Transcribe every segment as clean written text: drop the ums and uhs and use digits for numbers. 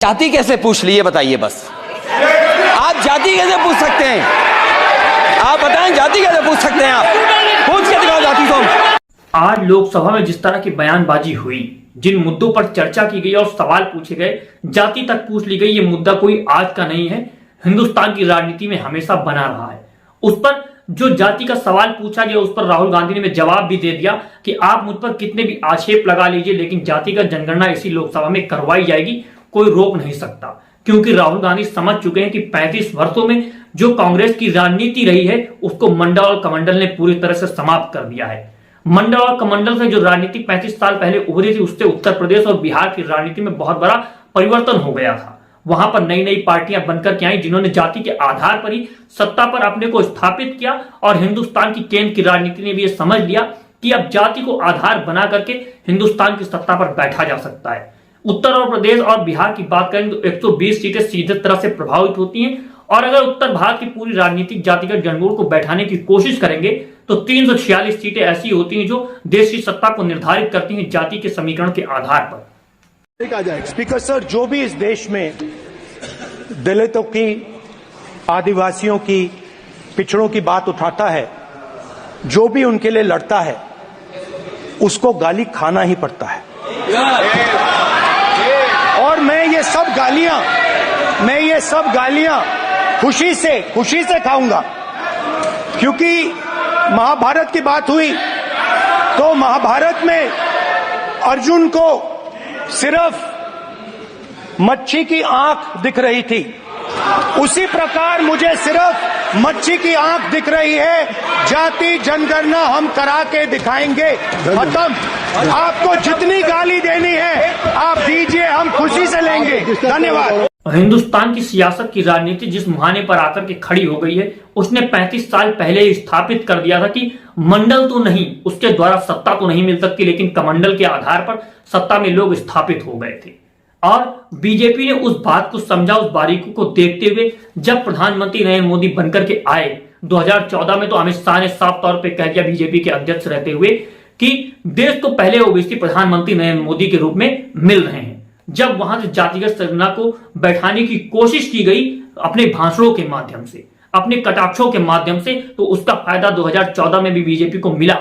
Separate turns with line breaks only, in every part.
जाति कैसे पूछ ली, ये बताइए बस। आप जाति कैसे पूछ सकते हैं? आप बताएं, जाति कैसे पूछ सकते हैं? आप पूछ के दिखाओ जाति को।
आज लोकसभा में जिस तरह की बयानबाजी हुई, जिन मुद्दों पर चर्चा की गई और सवाल पूछे गए, जाति तक पूछ ली गई, ये मुद्दा कोई आज का नहीं है, हिंदुस्तान की राजनीति में हमेशा बना रहा है। उस पर जो जाति का सवाल पूछा गया, उस पर राहुल गांधी ने जवाब भी दे दिया कि आप मुझ पर कितने भी आक्षेप लगा लीजिए, लेकिन जाति का जनगणना इसी लोकसभा में करवाई जाएगी, कोई रोक नहीं सकता। क्योंकि राहुल गांधी समझ चुके हैं कि 35 वर्षों में जो कांग्रेस की राजनीति रही है, उसको मंडल और कमंडल ने पूरी तरह से समाप्त कर दिया है। मंडल और कमंडल से जो राजनीति 35 साल पहले उभरी थी, उससे उत्तर प्रदेश और बिहार की राजनीति में बहुत बड़ा परिवर्तन हो गया था। वहां पर नई नई पार्टियां बनकर के आई, जिन्होंने जाति के आधार पर ही सत्ता पर अपने को स्थापित किया। और हिंदुस्तान की केंद्र की राजनीति ने भी यह समझ लिया कि अब जाति को आधार बना करके हिंदुस्तान की सत्ता पर बैठा जा सकता है। उत्तर प्रदेश और बिहार की बात करें तो 120 सीटें सीधे तरह से प्रभावित होती हैं। और अगर उत्तर भारत की पूरी राजनीतिक जातिगत जनगणना को बैठाने की कोशिश करेंगे तो 346 सीटें ऐसी होती हैं जो देश की सत्ता को निर्धारित करती हैं जाति के समीकरण के आधार पर।
स्पीकर सर, जो भी इस देश में दलितों की, आदिवासियों की, पिछड़ों की बात उठाता है, जो भी उनके लिए लड़ता है, उसको गाली खाना ही पड़ता है। और मैं ये सब गालियां खुशी से खाऊंगा, क्योंकि महाभारत की बात हुई तो महाभारत में अर्जुन को सिर्फ मच्छी की आंख दिख रही थी, उसी प्रकार मुझे सिर्फ मच्छी की आंख दिख रही है। जाति जनगणना हम करा के दिखाएंगे। खत्म। आपको जितनी गाली देनी है आप दीजिए, हम खुशी से लेंगे। धन्यवाद।
हिंदुस्तान की सियासत की राजनीति जिस मुहाने पर आकर के खड़ी हो गई है, उसने 35 साल पहले ही स्थापित कर दिया था कि मंडल तो नहीं, उसके द्वारा सत्ता तो नहीं मिल सकती, लेकिन कमंडल के आधार पर सत्ता में लोग स्थापित हो गए थे। और बीजेपी ने उस बात को समझा, उस बारीकी को देखते हुए जब प्रधानमंत्री नरेंद्र मोदी बनकर के आए 2014 में, तो अमित शाह ने साफ तौर पर कह दिया, बीजेपी के अध्यक्ष रहते हुए, कि देश को पहले ओबीसी प्रधानमंत्री नरेंद्र मोदी के रूप में मिल रहे हैं। जब वहां से जातिगत संरचना को बैठाने की कोशिश की गई अपने भाषणों के माध्यम से, अपने कटाक्षों के माध्यम से, तो उसका फायदा 2014 में भी बीजेपी को मिला,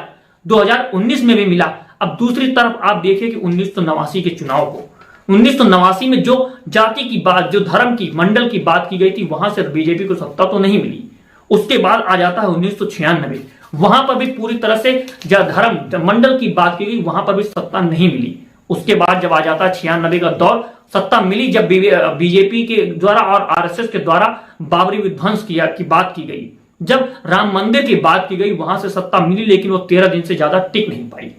2019 में भी मिला। अब दूसरी तरफ आप देखिए कि 1989 के चुनाव को, 1989 में जो जाति की बात, जो धर्म की, मंडल की बात की गई थी, वहां से बीजेपी को सत्ता तो नहीं मिली। उसके बाद आ जाता है 1996, वहां पर भी पूरी तरह से धर्म मंडल की बात की गई, वहां पर भी सत्ता नहीं मिली। उसके बाद जब आ जाता है 96 का दौर, सत्ता मिली जब बीजेपी के द्वारा और आरएसएस के द्वारा बाबरी विध्वंस की बात की गई, जब राम मंदिर की बात की गई, वहां से सत्ता मिली, लेकिन वो 13 दिन से ज्यादा टिक नहीं पाई।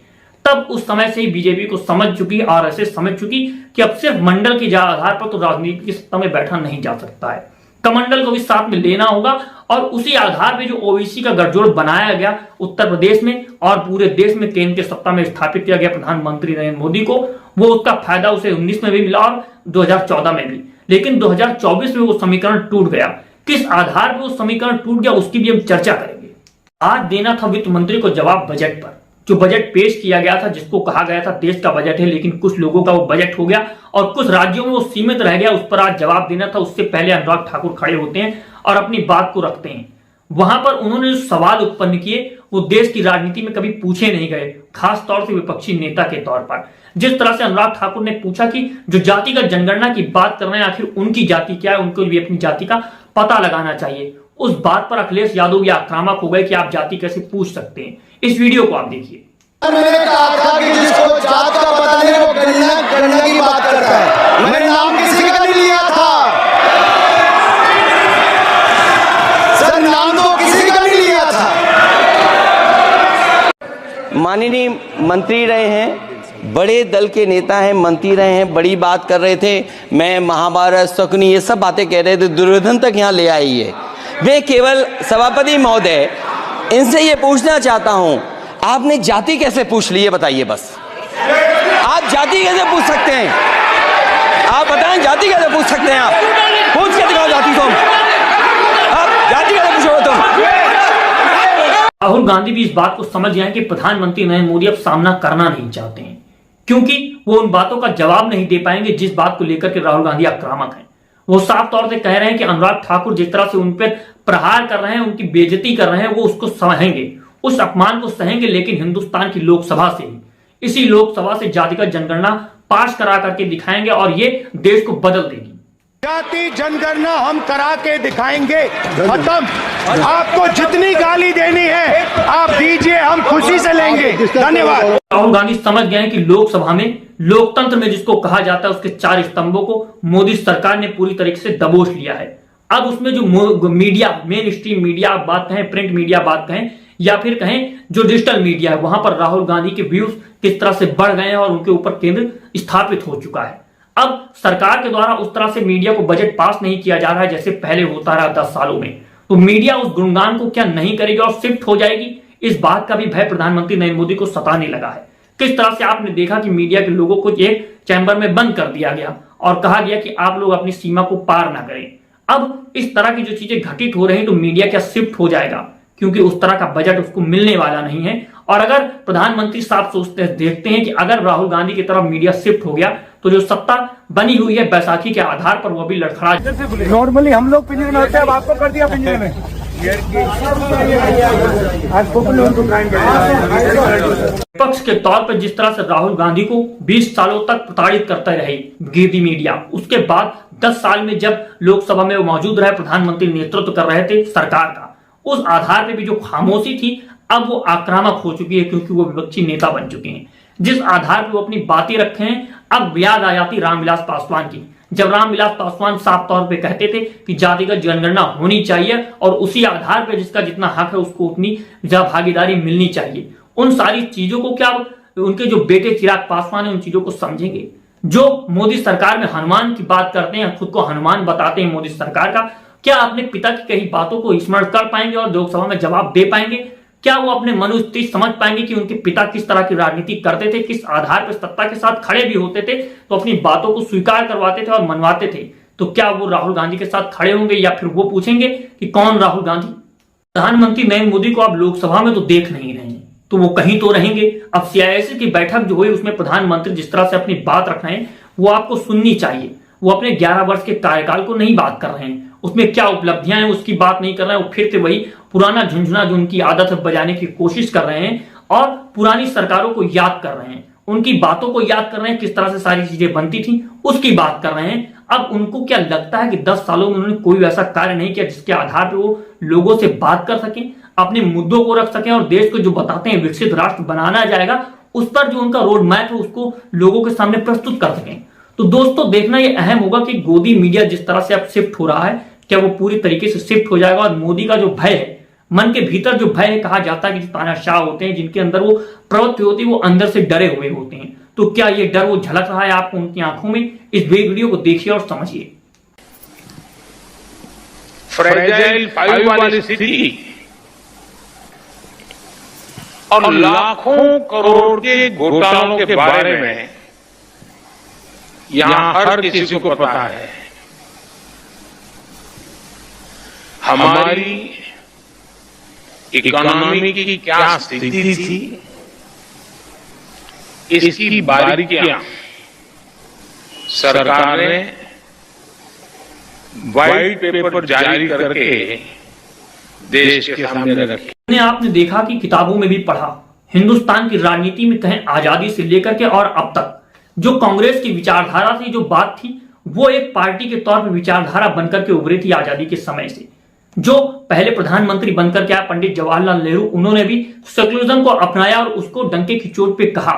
तब उस समय से ही बीजेपी को समझ चुकी, आरएसएस समझ चुकी कि अब सिर्फ मंडल के आधार पर तो राजनीति की सत्ता में बैठा नहीं जा सकता है, कमंडल को भी साथ में लेना होगा। और उसी आधार पे जो ओबीसी का गठजोड़ बनाया गया उत्तर प्रदेश में और पूरे देश में केंद्र की सत्ता में स्थापित किया गया प्रधानमंत्री नरेंद्र मोदी को, वो उसका फायदा उसे 19 में भी मिला और 2014 में भी। लेकिन 2024 में वो समीकरण टूट गया। किस आधार पर वो समीकरण टूट गया, उसकी भी हम चर्चा करेंगे। आज देना था वित्त मंत्री को जवाब बजट पर, जो बजट पेश किया गया था, जिसको कहा गया था देश का बजट है, लेकिन कुछ लोगों का वो बजट हो गया और कुछ राज्यों में वो सीमित रह गया। उस पर आज जवाब देना था। उससे पहले अनुराग ठाकुर खड़े होते हैं और अपनी बात को रखते हैं। वहां पर उन्होंने जो सवाल उत्पन्न किए वो देश की राजनीति में कभी पूछे नहीं गए, खास तौर से विपक्षी नेता के तौर पर। जिस तरह से अनुराग ठाकुर ने पूछा कि जो जातिगत जनगणना की बात कर रहे हैं, आखिर उनकी जाति क्या है, उनको भी अपनी जाति का पता लगाना चाहिए। उस बात पर अखिलेश यादव ये आक्रामक हो गए कि आप जाति कैसे पूछ सकते हैं। इस वीडियो को आप देखिए।
मैंने कहा था कि जिसको जात का पता नहीं वो गणना की बात करता है। मैंने नाम किसी का नहीं लिया था सर, नाम तो किसी का नहीं लिया था।
माननीय मंत्री रहे हैं, बड़े दल के नेता हैं, मंत्री रहे हैं, बड़ी बात कर रहे थे। मैं महाभारत, शकुनी, ये सब बातें कह रहे थे, दुर्योधन तक यहाँ ले आई है। वे केवल सभापति महोदय, इनसे ये पूछना चाहता हूं, आपने जाति कैसे पूछ ली, ये बताइए बस। आप जाति कैसे पूछ सकते हैं? आप बताएं, जाति कैसे पूछ सकते हैं? आप पूछ के दिखाओ जाति को। आप जाति कैसे पूछोगे तुम?
राहुल गांधी भी इस बात को समझ गए कि प्रधानमंत्री नरेंद्र मोदी अब सामना करना नहीं चाहते हैं, क्योंकि वो उन बातों का जवाब नहीं दे पाएंगे जिस बात को लेकर के राहुल गांधी आक्रामक हैं। वो साफ तौर से कह रहे हैं कि अनुराग ठाकुर जिस तरह से उन पर प्रहार कर रहे हैं, उनकी बेइज्जती कर रहे हैं, वो उसको सहेंगे, उस अपमान को सहेंगे, लेकिन हिंदुस्तान की लोकसभा से ही, इसी लोकसभा से जातिगत जनगणना पास करा करके दिखाएंगे और ये देश को बदल देगी।
जाति जनगणना हम करा के दिखाएंगे। खत्म। आपको जितनी गाली देनी है आप दीजिए, हम खुशी से लेंगे। धन्यवाद।
राहुल गांधी समझ गए हैं कि लोकसभा में, लोकतंत्र में जिसको कहा जाता है, उसके 4 स्तंभों को मोदी सरकार ने पूरी तरीके से दबोच लिया है। अब उसमें जो मीडिया, मेन स्ट्रीम मीडिया आप बात कहें, प्रिंट मीडिया बात कहें, या फिर कहें जो डिजिटल मीडिया है, वहां पर राहुल गांधी के व्यूज किस तरह से बढ़ गए हैं और उनके ऊपर केंद्र स्थापित हो चुका है। अब सरकार के द्वारा उस तरह से मीडिया को बजट पास नहीं किया जा रहा है जैसे पहले होता रहा 10 सालों में, तो मीडिया उस गुणगान को क्या नहीं करेगी और शिफ्ट हो जाएगी, इस बात का भी भय प्रधानमंत्री नरेंद्र मोदी को सताने लगा है। किस तरह से आपने देखा कि मीडिया के लोगों को एक चैम्बर में बंद कर दिया गया और कहा गया कि आप लोग अपनी सीमा को पार ना करें। अब इस तरह की जो चीजें घटित हो रही हैं, तो मीडिया क्या शिफ्ट हो जाएगा, क्योंकि उस तरह का बजट उसको मिलने वाला नहीं है। और अगर प्रधानमंत्री साहब सोचते देखते हैं कि अगर राहुल गांधी की तरफ मीडिया शिफ्ट हो गया तो जो सत्ता बनी हुई है बैसाखी के आधार पर, वो भी लड़खड़ा।
नॉर्मली हम लोग पिंजरे में होते हैं, अब आपको कर दिया पिंजरे में।
विपक्ष के तौर पर जिस तरह से राहुल गांधी को 20 सालों तक प्रताड़ित करते रहे गिरदी मीडिया, उसके बाद 10 साल में जब लोकसभा में वो मौजूद रहे, प्रधानमंत्री नेतृत्व कर रहे थे सरकार का, उस आधार पे भी जो खामोशी थी अब वो आक्रामक हो चुकी है, क्योंकि वो विपक्षी नेता बन चुके हैं। जिस आधार पे वो अपनी बातें रखे हैं, अब याद आ जाती रामविलास पासवान की, जब रामविलास पासवान साफ तौर पे कहते थे कि जातिगत जनगणना होनी चाहिए और उसी आधार पे जिसका जितना हक है उसको उतनी भागीदारी मिलनी चाहिए। उन सारी चीजों को क्या उनके जो बेटे चिराग पासवान है उन चीजों को समझेंगे? जो मोदी सरकार में हनुमान की बात करते हैं, खुद को हनुमान बताते हैं मोदी सरकार का, क्या अपने पिता की कही बातों को स्मरण कर पाएंगे और लोकसभा में जवाब दे पाएंगे? क्या वो अपने मनोस्थिति समझ पाएंगे कि उनके पिता किस तरह की राजनीति करते थे, किस आधार पर सत्ता के साथ खड़े भी होते थे तो अपनी बातों को स्वीकार करवाते थे और मनवाते थे? तो क्या वो राहुल गांधी के साथ खड़े होंगे या फिर वो पूछेंगे कि कौन राहुल गांधी? प्रधानमंत्री नरेंद्र मोदी को आप लोकसभा में तो देख नहीं रहे हैं, तो वो कहीं तो रहेंगे। अब सीआईसी की बैठक जो हुई उसमें प्रधानमंत्री जिस तरह से अपनी बात रख रहे हैं वो आपको सुननी चाहिए। वो अपने 11 वर्ष के कार्यकाल को नहीं बात कर रहे हैं, उसमें क्या उपलब्धियां हैं उसकी बात नहीं कर रहे हैं। वो फिर से वही पुराना झुंझुना जो उनकी आदत है बजाने की कोशिश कर रहे हैं और पुरानी सरकारों को याद कर रहे हैं, उनकी बातों को याद कर रहे हैं, किस तरह से सारी चीजें बनती थी उसकी बात कर रहे हैं। अब उनको क्या लगता है कि 10 सालों में उन्होंने कोई ऐसा कार्य नहीं किया जिसके आधार पर वो लोगों से बात कर सकें, अपने मुद्दों को रख सकें और देश को जो बताते हैं विकसित राष्ट्र बनाना जाएगा उस पर जो उनका रोड मैप है उसको लोगों के सामने प्रस्तुत कर सकें। तो दोस्तों देखना ये अहम होगा कि गोदी मीडिया जिस तरह से अब शिफ्ट हो रहा है, क्या वो पूरी तरीके से शिफ्ट हो जाएगा और मोदी का जो भय है, मन के भीतर जो भय है, कहा जाता है कि जो तानाशाह होते हैं जिनके अंदर वो प्रवृत्ति होती है वो अंदर से डरे हुए होते हैं, तो क्या ये डर वो झलक रहा है आपको उनकी आंखों में? इस वीडियो को देखिए और समझिए।
फ्रेजाइल 5 वाली स्थिति और लाखों करोड़ के घोटालों के बारे में यहां हर किसी को पता है। हमारी इकोनॉमी की क्या स्थिति थी, इसकी बारीकियां सरकार ने व्हाइट पेपर जारी करके देश के सामने रखी।
आपने देखा कि किताबों में भी पढ़ा, हिंदुस्तान की राजनीति में कहें आजादी से लेकर के और अब तक जो कांग्रेस की विचारधारा थी, जो बात थी, वो एक पार्टी के तौर पर विचारधारा बनकर के उभरी थी आजादी के समय से। जो पहले प्रधानमंत्री बनकर के आए पंडित जवाहरलाल नेहरू, उन्होंने भी सेकुलरिज्म को अपनाया और उसको डंके की चोट पे कहा।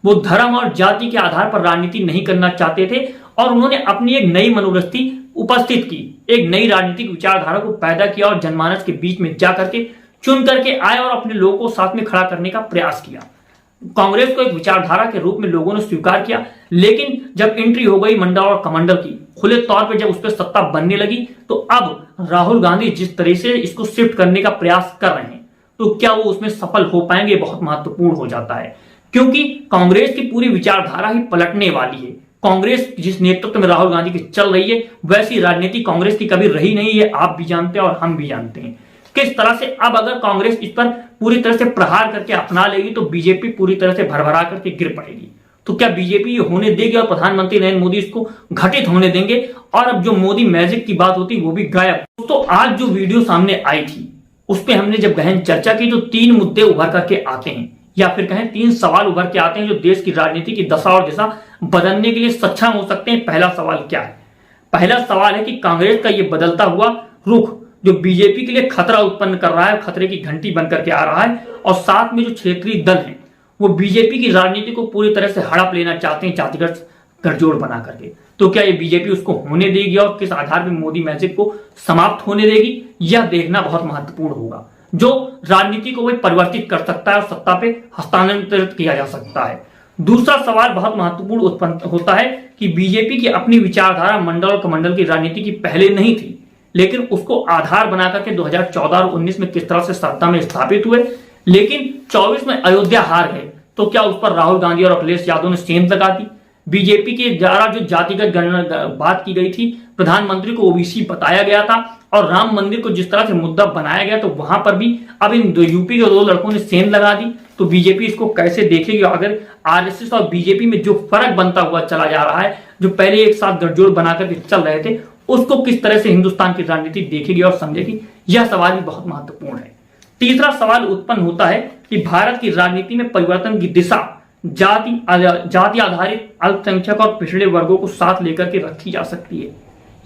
वो धर्म और जाति के आधार पर राजनीति नहीं करना चाहते थे और उन्होंने अपनी एक नई मनोवृत्ति उपस्थित की, एक नई राजनीतिक विचारधारा को पैदा किया और जनमानस के बीच में जा करके चुन करके आए और अपने लोगों को साथ में खड़ा करने का प्रयास किया। कांग्रेस को एक विचारधारा के रूप में लोगों ने स्वीकार किया, लेकिन जब एंट्री हो गई मंडल और कमंडल की, खुले तौर पे जब उस पर सत्ता बनने लगी, तो अब राहुल गांधी जिस तरह से इसको शिफ्ट करने का प्रयास कर रहे हैं, तो क्या वो उसमें सफल हो पाएंगे, बहुत महत्वपूर्ण हो जाता है। क्योंकि कांग्रेस की पूरी विचारधारा ही पलटने वाली है। कांग्रेस जिस नेतृत्व में राहुल गांधी की चल रही है, वैसी राजनीति कांग्रेस की कभी रही नहीं है, आप भी जानते हैं और हम भी जानते हैं। किस तरह से अब अगर कांग्रेस इस पर पूरी तरह से प्रहार करके अपना लेगी तो बीजेपी पूरी तरह से भरभरा करके गिर पड़ेगी। तो क्या बीजेपी ये होने देगी और प्रधानमंत्री नरेंद्र मोदी इसको घटित होने देंगे? और अब जो मोदी मैजिक की बात होती वो भी गायब। तो आज जो वीडियो सामने आई थी उस पर हमने जब गहन चर्चा की तो 3 मुद्दे उभर करके आते हैं, या फिर कहें 3 सवाल उभर के आते हैं जो देश की राजनीति की दशा और दिशा बदलने के लिए सक्षम हो सकते हैं। पहला सवाल क्या है? पहला सवाल है कि कांग्रेस का ये बदलता हुआ रुख जो बीजेपी के लिए खतरा उत्पन्न कर रहा है, खतरे की घंटी बनकर के आ रहा है, और साथ में जो क्षेत्रीय दल हैं वो बीजेपी की राजनीति को पूरी तरह से हड़प लेना चाहते हैं जातिगत गठजोड़ बना करके। तो क्या ये बीजेपी उसको होने देगी और किस आधार पर मोदी मैजिक को समाप्त होने देगी, यह देखना बहुत महत्वपूर्ण होगा। जो राजनीति को वही परिवर्तित कर सकता है और सत्ता पे हस्तांतरित किया जा सकता है। दूसरा सवाल बहुत महत्वपूर्ण उत्पन्न होता है कि बीजेपी की अपनी विचारधारा मंडल और कमंडल की राजनीति की पहले नहीं थी, लेकिन उसको आधार बनाकर के 2014 और 19 में किस तरह से सत्ता में स्थापित हुए, लेकिन 24 में अयोध्या हार गए तो क्या उस पर राहुल गांधी और अखिलेश यादव ने सेंध लगा दी? बीजेपी के द्वारा जो जातिगत गणना बात की गई थी, प्रधानमंत्री को ओबीसी बताया गया था और राम मंदिर को जिस तरह से मुद्दा बनाया गया, तो वहां पर भी अब इन यूपी के 2 लड़कों ने सेंध लगा दी। तो बीजेपी इसको कैसे देखेगी? अगर आरएसएस और बीजेपी में जो फर्क बनता हुआ चला जा रहा है, जो पहले एक साथ गठजोड़ बनाकर के चल रहे थे, उसको किस तरह से हिंदुस्तान की राजनीति देखेगी और समझेगी, यह सवाल भी बहुत महत्वपूर्ण है। तीसरा सवाल उत्पन्न होता है कि भारत की राजनीति में परिवर्तन की दिशा जाति आधारित अल्पसंख्यक और पिछड़े वर्गों को साथ लेकर के रखी जा सकती है।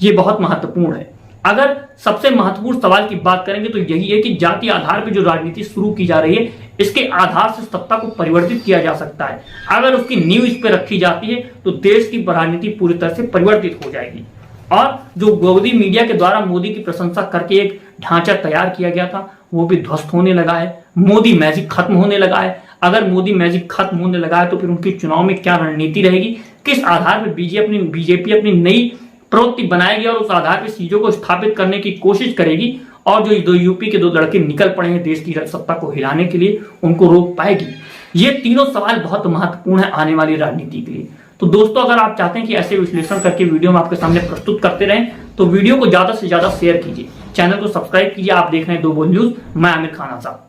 यह बहुत महत्वपूर्ण है। अगर सबसे महत्वपूर्ण सवाल की बात करेंगे तो यही है कि जाति आधार पर जो राजनीति शुरू की जा रही है, इसके आधार से सत्ता को परिवर्तित किया जा सकता है। अगर उसकी नींव इस पर रखी जाती है तो देश की राजनीति पूरी तरह से परिवर्तित हो जाएगी। और जो गोदी मीडिया के द्वारा मोदी की प्रशंसा करके एक ढांचा तैयार किया गया था, वो भी ध्वस्त होने लगा है। मोदी मैजिक खत्म होने लगा है। अगर मोदी मैजिक खत्म होने लगा है तो फिर उनकी चुनाव में क्या रणनीति रहेगी, किस आधार पर बीजेपी अपनी नई प्रवृत्ति बनाएगी और उस आधार पर चीजों को स्थापित करने की कोशिश करेगी, और जो यूपी के 2 लड़के निकल पड़े हैं देश की सत्ता को हिलाने के लिए, उनको रोक पाएगी? ये तीनों सवाल बहुत महत्वपूर्ण है आने वाली राजनीति के लिए। तो दोस्तों, अगर आप चाहते हैं कि ऐसे विश्लेषण करके वीडियो में आपके सामने प्रस्तुत करते रहें तो वीडियो को ज्यादा से ज्यादा शेयर कीजिए, चैनल को सब्सक्राइब कीजिए। आप देख रहे हैं 2 बोल न्यूज, मैं आमिर खान आजाद।